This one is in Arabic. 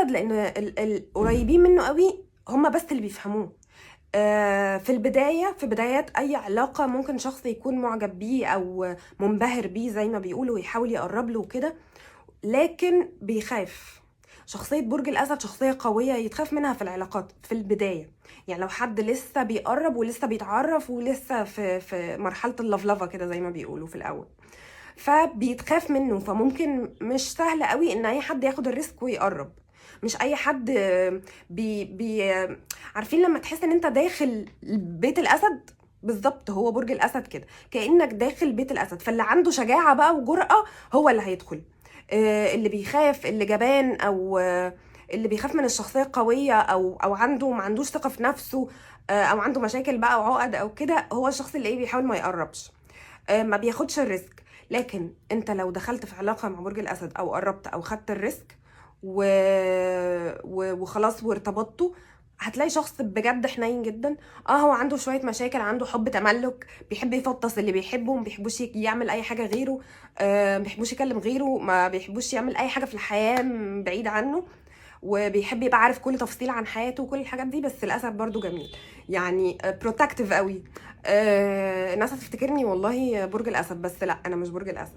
الاسد لان القريبين منه قوي هم بس اللي بيفهموه. في البداية، في بدايات أي علاقة ممكن شخص يكون معجب بيه أو منبهر بيه زي ما بيقولوا ويحاول يقرب له وكده، لكن بيخاف. شخصية برج الأسد شخصية قوية يتخاف منها في العلاقات في البداية. يعني لو حد لسه بيقرب ولسه بيتعرف ولسه في مرحلة اللفلفة كده زي ما بيقولوا في الأول، فبيتخاف منه. فممكن مش سهل قوي ان اي حد ياخد الريسك ويقرب. مش اي حد بي عارفين لما تحس ان انت داخل بيت الاسد؟ بالظبط، هو برج الاسد كده، كانك داخل بيت الاسد. فاللي عنده شجاعه بقى وجرأة هو اللي هيدخل. اللي بيخاف، اللي جبان، او اللي بيخاف من الشخصيه القويه، او عنده ما عندوش ثقه في نفسه، او عنده مشاكل بقى وعقد او كده، هو الشخص اللي بيحاول ما يقربش، ما بياخدش الريسك. لكن انت لو دخلت في علاقة مع برج الاسد او قربت او خدت الريسك و... وخلاص وارتبطتوا، هتلاقي شخص بجد حنين جدا. هو عنده شوية مشاكل، عنده حب تملك، بيحب يفطس اللي بيحبه، ما بيحبوش يعمل اي حاجة غيره، ما بيحبوش يكلم غيره، ما بيحبوش يعمل اي حاجة في الحياة بعيد عنه، وبيحب يبقى عارف كل تفصيل عن حياته وكل الحاجات دي. بس للاسف برضو جميل، يعني بروتكتيف قوي. الناس هتفتكرني والله برج الاسد، بس لا، انا مش برج الاسد.